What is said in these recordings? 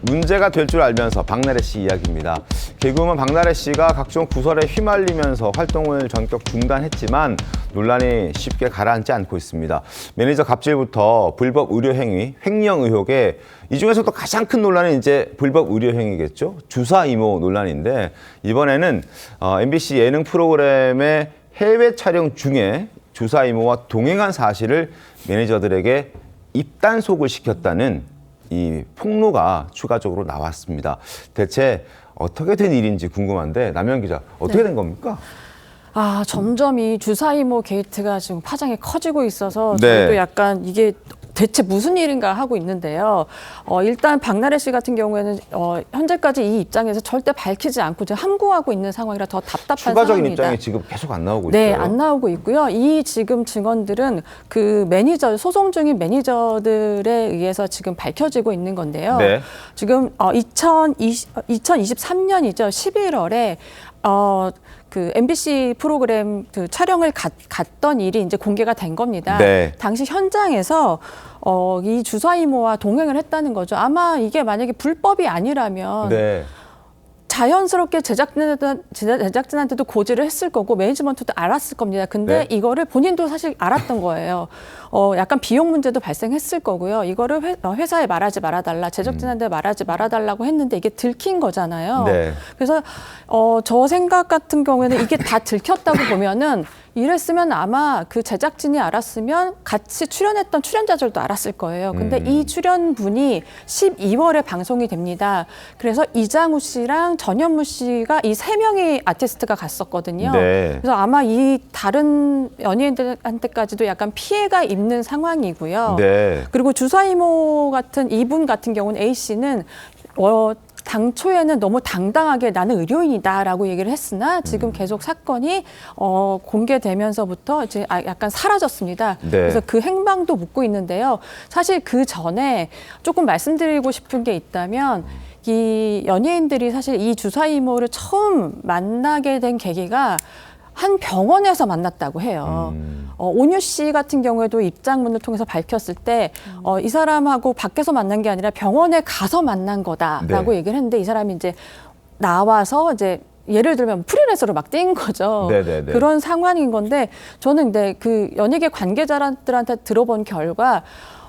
문제가 될 줄 알면서 박나래 씨 이야기입니다. 개그우먼 박나래 씨가 각종 구설에 휘말리면서 활동을 전격 중단했지만 논란이 쉽게 가라앉지 않고 있습니다. 매니저 갑질부터 불법 의료 행위, 횡령 의혹에 이 중에서도 가장 큰 논란은 이제 불법 의료 행위겠죠. 주사 이모 논란인데 이번에는 MBC 예능 프로그램의 해외 촬영 중에 주사 이모와 동행한 사실을 매니저들에게 입단속을 시켰다는 이 폭로가 추가적으로 나왔습니다. 대체 어떻게 된 일인지 궁금한데 남현 기자, 어떻게 된 겁니까? 점점 이 주사이모 게이트가 지금 파장이 커지고 있어서 네. 저희도 약간 이게 대체 무슨 일인가 하고 있는데요. 일단 박나래 씨 같은 경우에는 현재까지 이 입장에서 절대 밝히지 않고 지금 함구하고 있는 상황이라 더 답답한 추가적인 상황입니다. 입장이 지금 계속 안 나오고 있어요. 네, 안 나오고 있고요. 이 지금 증언들은 그 매니저, 소송 중인 매니저들에 의해서 지금 밝혀지고 있는 건데요. 네. 지금 2023년이죠. 11월에 그 MBC 프로그램 그 촬영을 갔던 일이 이제 공개가 된 겁니다. 네. 당시 현장에서 이 주사이모와 동행을 했다는 거죠. 아마 이게 만약에 불법이 아니라면 네. 자연스럽게 제작진한테도 고지를 했을 거고 매니지먼트도 알았을 겁니다. 근데 네. 이거를 본인도 사실 알았던 거예요. 약간 비용 문제도 발생했을 거고요. 이거를 회사에 말하지 말아달라, 제작진한테 말하지 말아달라고 했는데 이게 들킨 거잖아요. 네. 그래서 저 생각 같은 경우에는 이게 다 들켰다고 보면은 이랬으면 아마 그 제작진이 알았으면 같이 출연했던 출연자들도 알았을 거예요. 근데 이 출연분이 12월에 방송이 됩니다. 그래서 이장우 씨랑 전현무 씨가 이 세 명의 아티스트가 갔었거든요. 네. 그래서 아마 이 다른 연예인들한테까지도 약간 피해가 있는 상황이고요. 네. 그리고 주사이모 같은 이분 같은 경우는 A 씨는 당초에는 너무 당당하게 나는 의료인이다라고 얘기를 했으나 지금 계속 사건이 공개되면서부터 이제 약간 사라졌습니다. 네. 그래서 그 행방도 묻고 있는데요. 사실 그 전에 조금 말씀드리고 싶은 게 있다면 이 연예인들이 사실 이 주사이모를 처음 만나게 된 계기가 한 병원에서 만났다고 해요. 온유 씨 같은 경우에도 입장문을 통해서 밝혔을 때 이 사람하고 밖에서 만난 게 아니라 병원에 가서 만난 거다라고 네. 얘기를 했는데 이 사람이 이제 나와서 이제 예를 들면 프리랜서로 막 뛴 거죠. 네네네. 그런 상황인 건데 저는 근데 그 연예계 관계자들한테 들어본 결과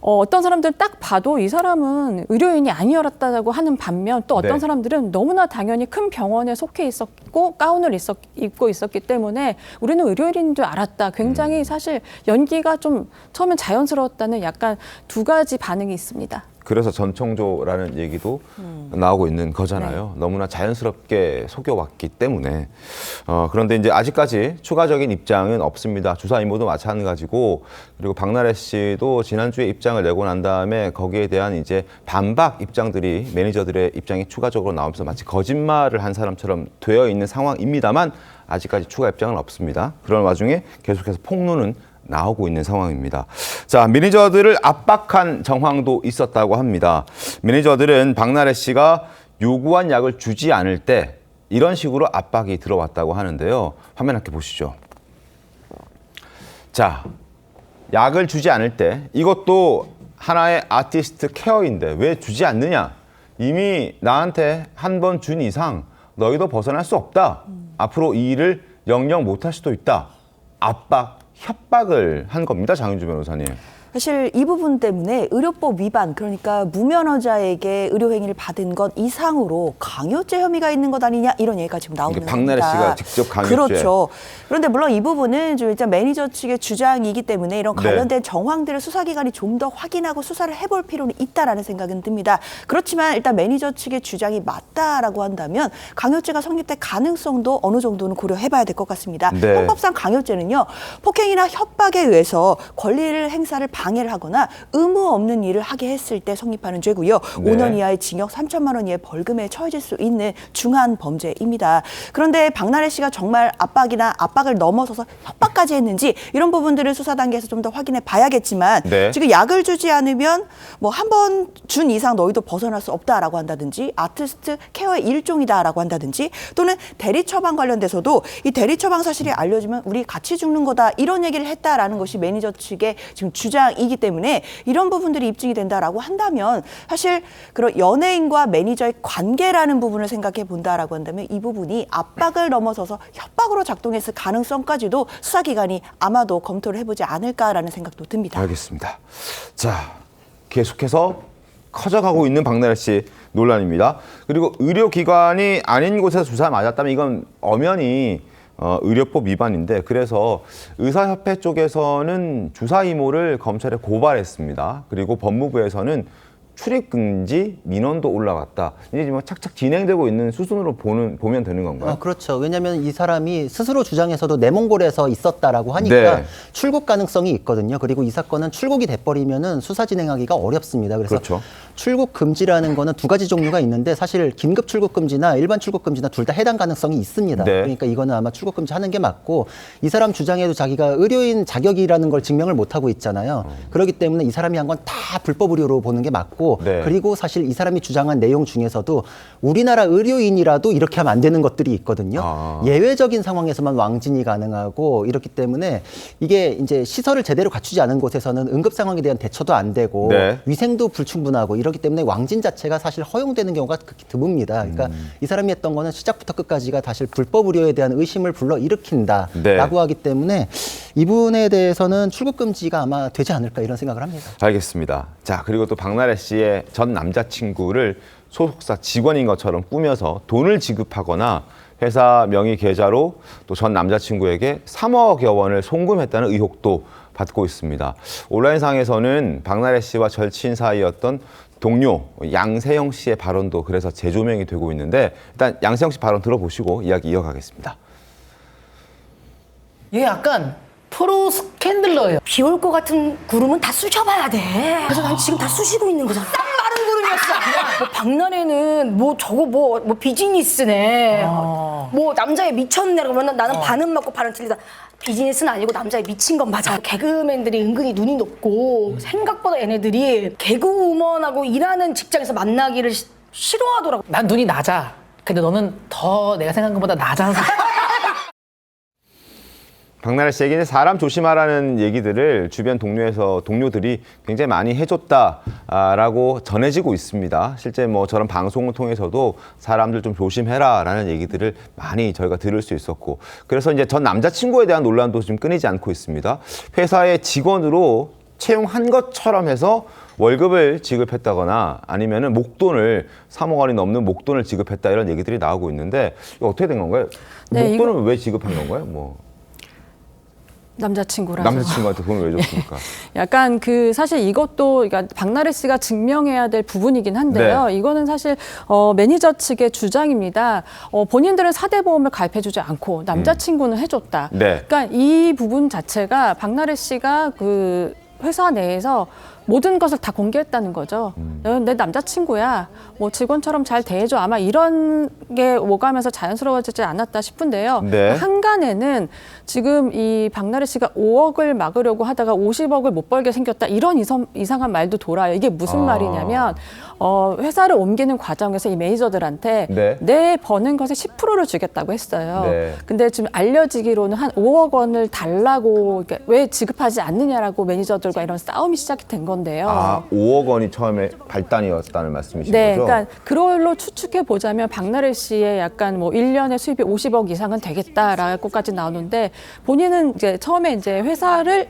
어떤 사람들은 딱 봐도 이 사람은 의료인이 아니었다고 하는 반면 또 어떤 네. 사람들은 너무나 당연히 큰 병원에 속해 있었고 가운을 입고 있었기 때문에 우리는 의료인인 줄 알았다. 굉장히 사실 연기가 좀 처음엔 자연스러웠다는 약간 두 가지 반응이 있습니다. 그래서 전청조라는 얘기도 나오고 있는 거잖아요. 너무나 자연스럽게 속여왔기 때문에. 그런데 이제 아직까지 추가적인 입장은 없습니다. 주사 이모도 마찬가지고, 그리고 박나래 씨도 지난주에 입장을 내고 난 다음에 거기에 대한 이제 반박 입장들이 매니저들의 입장이 추가적으로 나오면서 마치 거짓말을 한 사람처럼 되어 있는 상황입니다만 아직까지 추가 입장은 없습니다. 그런 와중에 계속해서 폭로는 나오고 있는 상황입니다. 자, 매니저들을 압박한 정황도 있었다고 합니다. 매니저들은 박나래 씨가 요구한 약을 주지 않을 때 이런 식으로 압박이 들어왔다고 하는데요. 화면 함께 보시죠. 자, 약을 주지 않을 때 이것도 하나의 아티스트 케어인데 왜 주지 않느냐? 이미 나한테 한 번 준 이상 너희도 벗어날 수 없다. 앞으로 이 일을 영영 못할 수도 있다. 압박, 협박을 한 겁니다. 장윤주 변호사님. 사실 이 부분 때문에 의료법 위반, 그러니까 무면허자에게 의료행위를 받은 것 이상으로 강요죄 혐의가 있는 것 아니냐 이런 얘기가 지금 나오는 겁니다. 박나래 씨가 직접 강요죄. 그렇죠. 그런데 물론 이 부분은 좀 일단 매니저 측의 주장이기 때문에 이런 관련된 정황들을 수사기관이 좀 더 확인하고 수사를 해볼 필요는 있다라는 생각은 듭니다. 그렇지만 일단 매니저 측의 주장이 맞다라고 한다면 강요죄가 성립될 가능성도 어느 정도는 고려해봐야 될 것 같습니다. 네. 헌법상 강요죄는요, 폭행이나 협박에 의해서 권리를 행사를 방해를 하거나 의무 없는 일을 하게 했을 때 성립하는 죄고요. 네. 5년 이하의 징역 3천만 원 이하의 벌금에 처해질 수 있는 중한 범죄입니다. 그런데 박나래 씨가 정말 압박을 넘어서서 협박까지 했는지 이런 부분들을 수사 단계에서 좀 더 확인해 봐야겠지만 네. 지금 약을 주지 않으면 뭐 한 번 준 이상 너희도 벗어날 수 없다라고 한다든지 아티스트 케어의 일종이다라고 한다든지 또는 대리 처방 관련돼서도 이 대리 처방 사실이 알려지면 우리 같이 죽는 거다 이런 얘기를 했다라는 것이 매니저 측의 지금 주장 주장이기 때문에 이런 부분들이 입증이 된다라고 한다면 사실 그런 연예인과 매니저의 관계라는 부분을 생각해 본다라고 한다면 이 부분이 압박을 넘어서서 협박으로 작동했을 가능성까지도 수사기관이 아마도 검토를 해보지 않을까라는 생각도 듭니다. 알겠습니다. 자, 계속해서 커져가고 있는 박나래 씨 논란입니다. 그리고 의료기관이 아닌 곳에서 주사 맞았다면 이건 엄연히 의료법 위반인데 그래서 의사협회 쪽에서는 주사 이모를 검찰에 고발했습니다. 그리고 법무부에서는 출입금지 민원도 올라갔다. 이제 지금 착착 진행되고 있는 수순으로 보면 되는 건가요? 그렇죠. 왜냐하면 이 사람이 스스로 주장해서도 내몽골에서 있었다라고 하니까 네. 출국 가능성이 있거든요. 그리고 이 사건은 출국이 돼버리면은 수사 진행하기가 어렵습니다. 그래서 그렇죠. 출국 금지라는 거는 두 가지 종류가 있는데 사실 긴급 출국 금지나 일반 출국 금지나 둘 다 해당 가능성이 있습니다. 네. 그러니까 이거는 아마 출국 금지하는 게 맞고 이 사람 주장에도 자기가 의료인 자격이라는 걸 증명을 못 하고 있잖아요. 그렇기 때문에 이 사람이 한 건 다 불법 의료로 보는 게 맞고. 네. 그리고 사실 이 사람이 주장한 내용 중에서도 우리나라 의료인이라도 이렇게 하면 안 되는 것들이 있거든요. 예외적인 상황에서만 왕진이 가능하고 이렇기 때문에 이게 이제 시설을 제대로 갖추지 않은 곳에서는 응급 상황에 대한 대처도 안 되고 네. 위생도 불충분하고 이렇기 때문에 왕진 자체가 사실 허용되는 경우가 극히 드뭅니다. 그러니까 이 사람이 했던 거는 시작부터 끝까지가 사실 불법 의료에 대한 의심을 불러일으킨다라고 네. 하기 때문에 이분에 대해서는 출국 금지가 아마 되지 않을까 이런 생각을 합니다. 알겠습니다. 자, 그리고 또 박나래 씨의 전 남자친구를 소속사 직원인 것처럼 꾸며서 돈을 지급하거나 회사 명의 계좌로 또 전 남자친구에게 3억여 원을 송금했다는 의혹도 받고 있습니다. 온라인상에서는 박나래 씨와 절친 사이였던 동료 양세형 씨의 발언도 그래서 재조명이 되고 있는데 일단 양세형 씨 발언 들어보시고 이야기 이어가겠습니다. 얘 약간 프로 스캔들러예요. 비 올 것 같은 구름은 다 쑤셔봐야 돼. 그래서 난 지금 다 쑤시고 있는 거잖아. 딱 마른 구름이었어. 뭐 박나래는 뭐 저거 뭐 비즈니스네. 뭐 남자에 미쳤네 그러면 나는 반은 맞고 반은 틀리다. 비즈니스는 아니고 남자에 미친 건 맞아. 개그맨들이 은근히 눈이 높고 생각보다 얘네들이 개그우먼하고 일하는 직장에서 만나기를 싫어하더라고. 난 눈이 낮아. 근데 너는 더 내가 생각한 것보다 낮아서. 박나래 씨에게 사람 조심하라는 얘기들을 주변 동료들이 굉장히 많이 해줬다라고 전해지고 있습니다. 실제 뭐 저런 방송을 통해서도 사람들 좀 조심해라라는 얘기들을 많이 저희가 들을 수 있었고 그래서 이제 전 남자친구에 대한 논란도 지금 끊이지 않고 있습니다. 회사의 직원으로 채용한 것처럼 해서 월급을 지급했다거나 아니면은 목돈을 3억 원이 넘는 목돈을 지급했다 이런 얘기들이 나오고 있는데 이거 어떻게 된 건가요? 네, 목돈은 왜 지급한 건가요? 뭐 남자친구라서. 남자친구한테 돈을 왜 줬습니까? 약간 사실 이것도 그러니까 박나래 씨가 증명해야 될 부분이긴 한데요. 네. 이거는 사실 매니저 측의 주장입니다. 본인들은 4대 보험을 가입해주지 않고 남자친구는 해줬다. 네. 그러니까 이 부분 자체가 박나래 씨가 그 회사 내에서 모든 것을 다 공개했다는 거죠. 내 남자친구야. 뭐 직원처럼 잘 대해줘. 아마 이런 게 오가면서 자연스러워지지 않았다 싶은데요. 네. 한간에는 지금 이 박나래 씨가 5억을 막으려고 하다가 50억을 못 벌게 생겼다. 이런 이상한 말도 돌아요. 이게 무슨 말이냐면 회사를 옮기는 과정에서 이 매니저들한테 네. 내 버는 것의 10%를 주겠다고 했어요. 네. 근데 지금 알려지기로는 한 5억 원을 달라고 그러니까 왜 지급하지 않느냐라고 매니저들과 이런 싸움이 시작이 된 건데요. 5억 원이 처음에 발단이었다는 말씀이신 네, 거죠? 그러니까 그걸로 추측해 보자면 박나래 씨의 약간 뭐 1년에 수입이 50억 이상은 되겠다라고까지 나오는데 본인은 이제 처음에 이제 회사를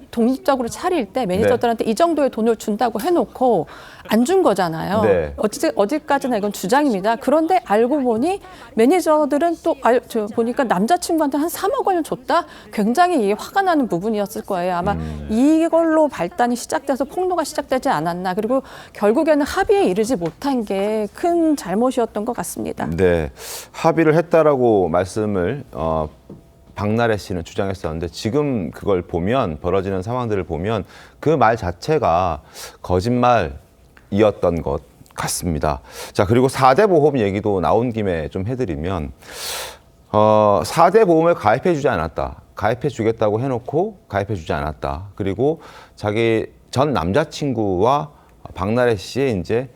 독립적으로 차릴 때 매니저들한테 이 정도의 돈을 준다고 해놓고 안 준 거잖아요. 네. 어디까지나 이건 주장입니다. 그런데 알고 보니 매니저들은 또 보니까 남자친구한테 한 3억 원을 줬다? 굉장히 이게 화가 나는 부분이었을 거예요. 아마 이걸로 발단이 시작돼서 폭로가 시작되지 않았나. 그리고 결국에는 합의에 이르지 못한 게 큰 잘못이었던 것 같습니다. 네, 합의를 했다라고 말씀을 박나래 씨는 주장했었는데 지금 그걸 보면 벌어지는 상황들을 보면 그 말 자체가 거짓말이었던 것 같습니다. 자, 그리고 4대 보험 얘기도 나온 김에 좀 해드리면 4대 보험을 가입해주지 않았다. 가입해주겠다고 해놓고 가입해주지 않았다. 그리고 자기 전 남자친구와 박나래 씨의 이제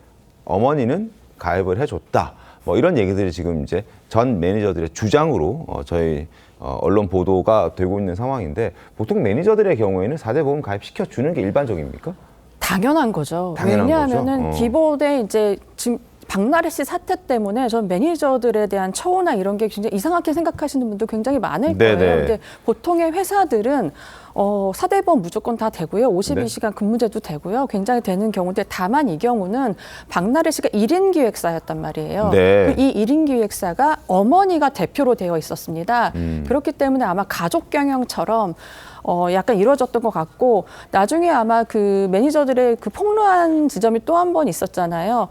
어머니는 가입을 해줬다. 뭐 이런 얘기들이 지금 이제 전 매니저들의 주장으로 저희 언론 보도가 되고 있는 상황인데 보통 매니저들의 경우에는 4대 보험 가입시켜 주는 게 일반적입니까? 당연한 거죠. 당연한 왜냐하면은 거죠? 기본에 이제 지금 박나래 씨 사태 때문에 전 매니저들에 대한 처우나 이런 게 굉장히 이상하게 생각하시는 분도 굉장히 많을 거예요. 네네. 근데 보통의 회사들은 4대 보험 무조건 다 되고요. 52시간 근무제도 되고요. 굉장히 되는 경우인데 다만 이 경우는 박나래 씨가 1인 기획사였단 말이에요. 네. 이 1인 기획사가 어머니가 대표로 되어 있었습니다. 그렇기 때문에 아마 가족 경영처럼 약간 이루어졌던 것 같고 나중에 아마 그 매니저들의 그 폭로한 지점이 또 한 번 있었잖아요.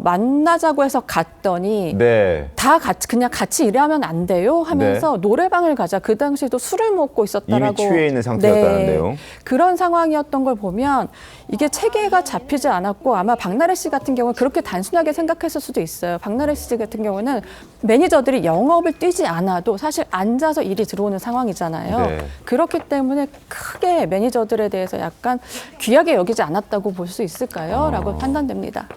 만나자고 해서 갔더니 네. 다 같이 그냥 같이 일하면 안 돼요 하면서 노래방을 가자. 그 당시에도 술을 먹고 있었다라고. 이미 취해 있는 상태였다는 내용. 그런 상황이었던 걸 보면 이게 체계가 잡히지 않았고 아마 박나래 씨 같은 경우는 그렇게 단순하게 생각했을 수도 있어요. 박나래 씨 같은 경우는 매니저들이 영업을 뛰지 않아도 사실 앉아서 일이 들어오는 상황이잖아요. 네. 그렇기 때문에 크게 매니저들에 대해서 약간 귀하게 여기지 않았다고 볼 수 있을까요? 라고 판단됩니다.